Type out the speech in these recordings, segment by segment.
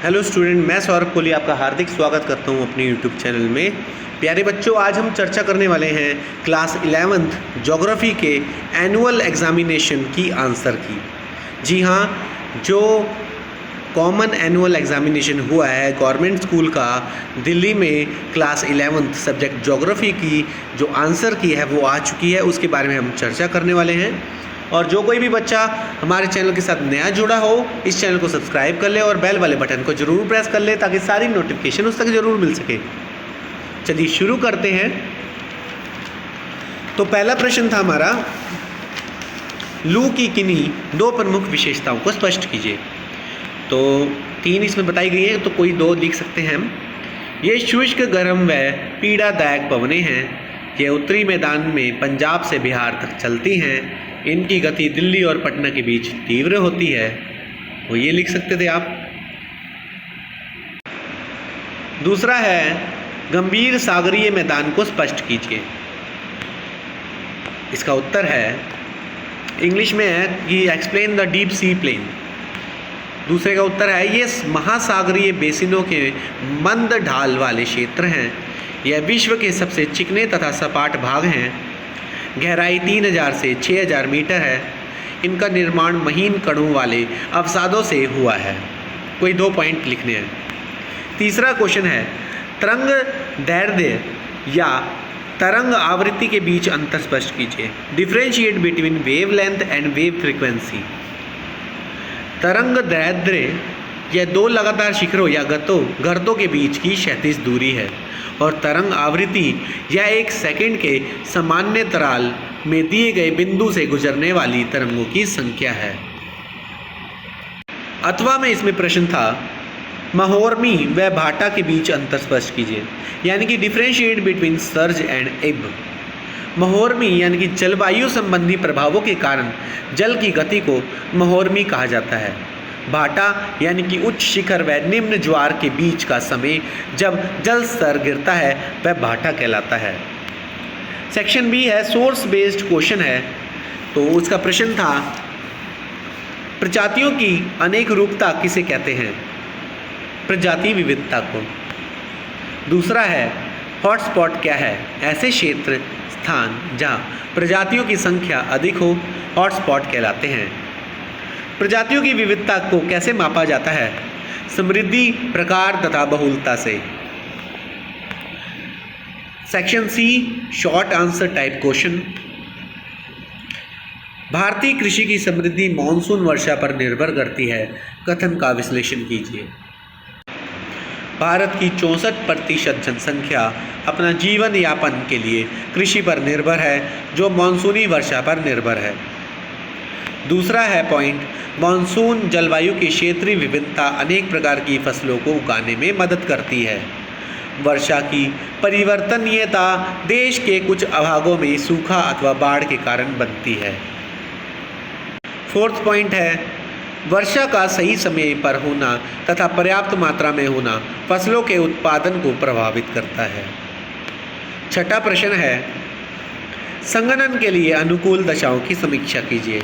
Hello student, मैं सौरभ कोहली आपका हार्दिक स्वागत करता हूं अपने यूट्यूब चैनल में। प्यारे बच्चों, आज हम चर्चा करने वाले हैं क्लास 11th ज्योग्राफी के एनुअल एग्जामिनेशन की आंसर की। जी हाँ, जो कॉमन एनुअल एग्जामिनेशन हुआ है गवर्नमेंट स्कूल का दिल्ली में, क्लास 11th सब्जेक्ट ज्योग्राफी की जो आंसर की है वो आ चुकी है। उसके बारे में हम चर्चा करने वाले हैं। और जो कोई भी बच्चा हमारे चैनल के साथ नया जुड़ा हो, इस चैनल को सब्सक्राइब कर ले और बेल वाले बटन को ज़रूर प्रेस कर ले ताकि सारी नोटिफिकेशन उस तक ज़रूर मिल सके। चलिए शुरू करते हैं। तो पहला प्रश्न था हमारा, लू की किन्हीं दो प्रमुख विशेषताओं को स्पष्ट कीजिए। तो 3 इसमें बताई गई है, तो कोई 2 लिख सकते हैं हम। ये शुष्क, गर्म व पीड़ादायक पवनें हैं। ये उत्तरी मैदान में पंजाब से बिहार तक चलती हैं। इनकी गति दिल्ली और पटना के बीच तीव्र होती है। वो ये लिख सकते थे आप। दूसरा है, गंभीर सागरीय मैदान को स्पष्ट कीजिए। इसका उत्तर है, इंग्लिश में है कि explain the deep sea plain. दूसरे का उत्तर है, ये महासागरीय बेसिनों के मंद ढाल वाले क्षेत्र हैं। यह विश्व के सबसे चिकने तथा सपाट भाग हैं। गहराई 3000 से 6000 मीटर है। इनका निर्माण महीन कणों वाले अवसादों से हुआ है। कोई 2 पॉइंट लिखने हैं। तीसरा क्वेश्चन है, तरंग दैर्ध्य या तरंग आवृत्ति के बीच अंतर स्पष्ट कीजिए। Differentiate between wave length and wave frequency. तरंग दैर्ध्य यह 2 लगातार शिखरों या गर्तों के बीच की क्षैतिज दूरी है, और तरंग आवृत्ति यह 1 सेकंड के समानांतराल में दिए गए बिंदु से गुजरने वाली तरंगों की संख्या है। अथवा में इसमें प्रश्न था, महोर्मी व भाटा के बीच अंतर स्पष्ट कीजिए, यानी कि डिफरेंशिएट बिटवीन सर्ज एंड एब। महोर्मी यानी कि जलवायु संबंधी प्रभावों के कारण जल की गति को महोर्मी कहा जाता है। भाटा यानी कि उच्च शिखर व निम्न ज्वार के बीच का समय जब जल स्तर गिरता है वह भाटा कहलाता है। सेक्शन बी है, सोर्स बेस्ड क्वेश्चन है। तो उसका प्रश्न था, प्रजातियों की अनेक रूपता किसे कहते हैं? प्रजाति विविधता को। दूसरा है, हॉटस्पॉट क्या है? ऐसे क्षेत्र स्थान जहाँ प्रजातियों की संख्या अधिक हो हॉटस्पॉट कहलाते हैं। प्रजातियों की विविधता को कैसे मापा जाता है? समृद्धि, प्रकार तथा बहुलता से। Section C, short answer type question. भारतीय कृषि की समृद्धि मॉनसून वर्षा पर निर्भर करती है। कथन का विश्लेषण कीजिए। भारत की 64% जनसंख्या अपना जीवन यापन के लिए कृषि पर निर्भर है, जो मॉनसूनी वर्षा पर निर्भर है। दूसरा है पॉइंट, मॉनसून जलवायु की क्षेत्रीय विविधता अनेक प्रकार की फसलों को उगाने में मदद करती है। वर्षा की परिवर्तनीयता देश के कुछ भागों में सूखा अथवा बाढ़ के कारण बनती है। फोर्थ पॉइंट है, वर्षा का सही समय पर होना तथा पर्याप्त मात्रा में होना फसलों के उत्पादन को प्रभावित करता है। छठा प्रश्न है, संघनन के लिए अनुकूल दशाओं की समीक्षा कीजिए।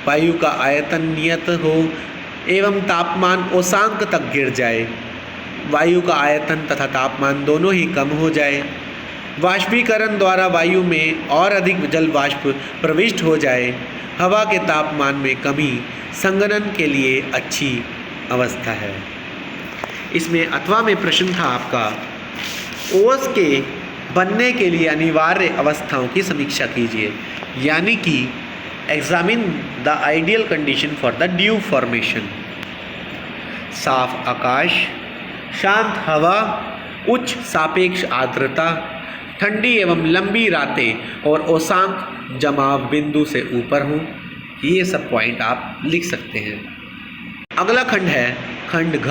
वायु का आयतन नियत हो एवं तापमान औसांक तक गिर जाए। वायु का आयतन तथा तापमान दोनों ही कम हो जाए। वाष्पीकरण द्वारा वायु में और अधिक जल वाष्प प्रविष्ट हो जाए। हवा के तापमान में कमी संघनन के लिए अच्छी अवस्था है। इसमें अथवा में प्रश्न था आपका, ओस के बनने के लिए अनिवार्य अवस्थाओं की समीक्षा कीजिए, यानी कि examine the ideal condition for the due formation. साफ आकाश, शांत हवा, उच्च सापेक्ष आर्द्रता, ठंडी एवं लंबी रातें और औसांक जमाव बिंदु से ऊपर हों। ये सब पॉइंट आप लिख सकते हैं। अगला खंड है खंड घ,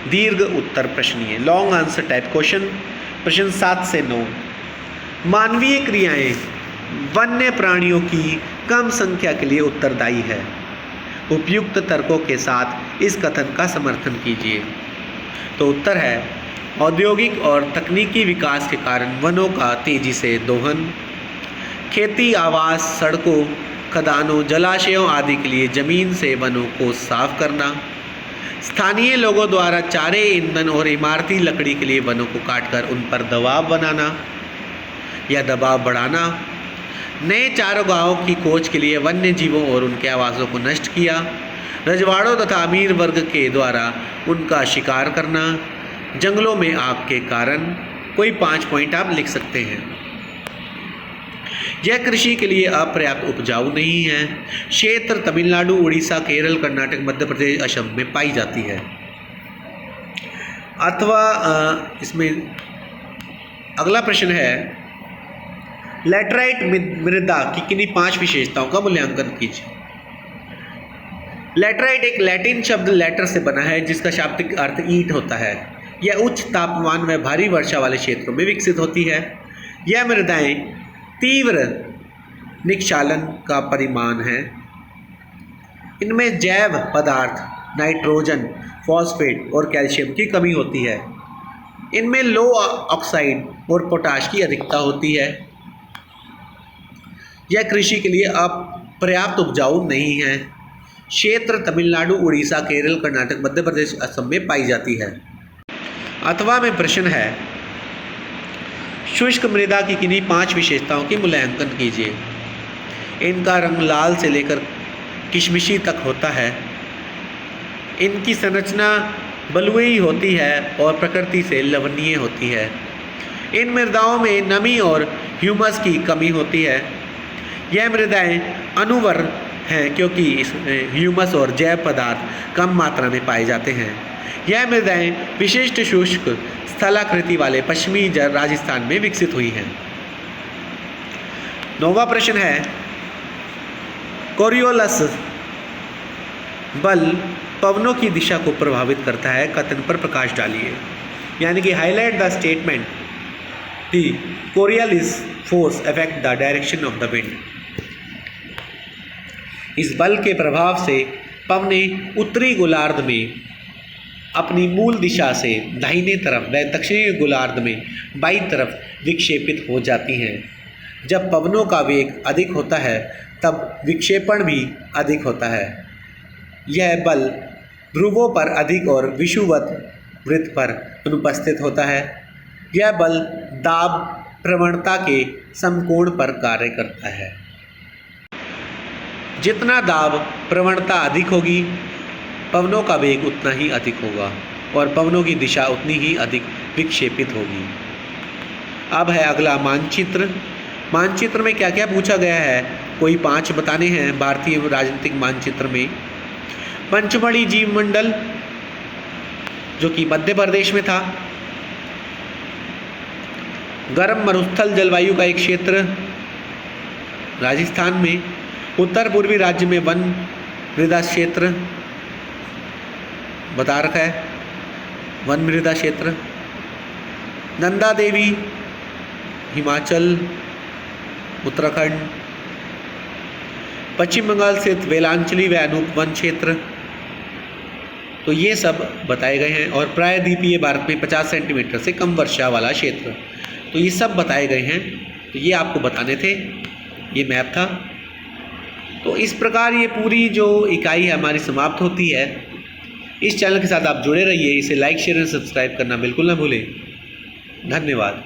दीर्घ उत्तर प्रश्नीय, लॉन्ग आंसर टाइप क्वेश्चन। प्रश्न 7 से 9, मानवीय क्रियाएं वन्य प्राणियों की कम संख्या के लिए उत्तरदायी है। उपयुक्त तर्कों के साथ इस कथन का समर्थन कीजिए। तो उत्तर है, औद्योगिक और तकनीकी विकास के कारण वनों का तेजी से दोहन, खेती, आवास, सड़कों, खदानों, जलाशयों आदि के लिए जमीन से वनों को साफ करना, स्थानीय लोगों द्वारा चारे, ईंधन और इमारती लकड़ी के लिए वनों को काटकर उन पर दबाव बनाना या दबाव बढ़ाना, नए चारागाहों की खोज के लिए वन्य जीवों और उनके आवासों को नष्ट किया, रजवाड़ों तथा अमीर वर्ग के द्वारा उनका शिकार करना, जंगलों में आग के कारण। कोई 5 पॉइंट आप लिख सकते हैं। यह कृषि के लिए अपर्याप्त उपजाऊ नहीं है। क्षेत्र तमिलनाडु, उड़ीसा, केरल, कर्नाटक, मध्य प्रदेश, असम में पाई जाती है। अथवा इसमें अगला प्रश्न है, लैटराइट मृदा की किन्हीं 5 विशेषताओं का मूल्यांकन कीजिए। लैटराइट एक लैटिन शब्द लैटर से बना है जिसका शाब्दिक अर्थ ईंट होता है। यह उच्च तापमान व भारी वर्षा वाले क्षेत्रों में विकसित होती है। यह मृदाएं तीव्र निक्षालन का परिमाण है। इनमें जैव पदार्थ नाइट्रोजन, फॉस्फेट और कैल्शियम की कमी होती है। इनमें लो ऑक्साइड और पोटाश की अधिकता होती है। यह कृषि के लिए अपर्याप्त उपजाऊ नहीं है। क्षेत्र तमिलनाडु, उड़ीसा, केरल, कर्नाटक, मध्य प्रदेश, असम में पाई जाती है। अथवा में प्रश्न है, शुष्क मृदा की किन्हीं 5 विशेषताओं की मूल्यांकन कीजिए। इनका रंग लाल से लेकर किशमिशी तक होता है। इनकी संरचना बलुई होती है और प्रकृति से लवणीय होती है। इन मृदाओं में नमी और ह्यूमस की कमी होती है। यह मृदाएं अनुवर हैं क्योंकि इसमें ह्यूमस और जैव पदार्थ कम मात्रा में पाए जाते हैं। यह मृदाएं विशिष्ट शुष्क स्थलाकृति वाले पश्चिमी राजस्थान में विकसित हुई हैं। 9वां प्रश्न है, कोरियोलस बल पवनों की दिशा को प्रभावित करता है, कथन पर प्रकाश डालिए। यानी कि highlight the statement the Coriolis force affect the direction of the wind. इस बल के प्रभाव से पवनें उत्तरी गोलार्ध में अपनी मूल दिशा से दाहिने तरफ व दक्षिणी गोलार्ध में बाईं तरफ विक्षेपित हो जाती हैं। जब पवनों का वेग अधिक होता है तब विक्षेपण भी अधिक होता है। यह बल ध्रुवों पर अधिक और विषुवत वृत्त पर अनुपस्थित होता है। यह बल दाब प्रवणता के समकोण पर कार्य करता है। जितना दाब प्रवणता अधिक होगी, पवनों का वेग उतना ही अधिक होगा और पवनों की दिशा उतनी ही अधिक विक्षेपित होगी। अब है अगला मानचित्र। मानचित्र में क्या क्या पूछा गया है, कोई 5 बताने हैं। भारतीय राजनीतिक मानचित्र में पंचमढ़ी जीवमंडल जो कि मध्य प्रदेश में था, गर्म मरुस्थल जलवायु का एक क्षेत्र राजस्थान में, उत्तर पूर्वी राज्य में वन मृदा क्षेत्र बता रखा है, वन मृदा क्षेत्र, नंदा देवी हिमाचल उत्तराखंड, पश्चिम बंगाल स्थित वेलांचली व अनूप वन क्षेत्र। तो ये सब बताए गए हैं। और प्रायद्वीपीय भारत में 50 सेंटीमीटर से कम वर्षा वाला क्षेत्र, तो ये सब बताए गए हैं। तो ये आपको बताने थे, ये मैप था। तो इस प्रकार ये पूरी जो इकाई है हमारी समाप्त होती है। इस चैनल के साथ आप जुड़े रहिए, इसे लाइक, शेयर और सब्सक्राइब करना बिल्कुल ना भूलें। धन्यवाद।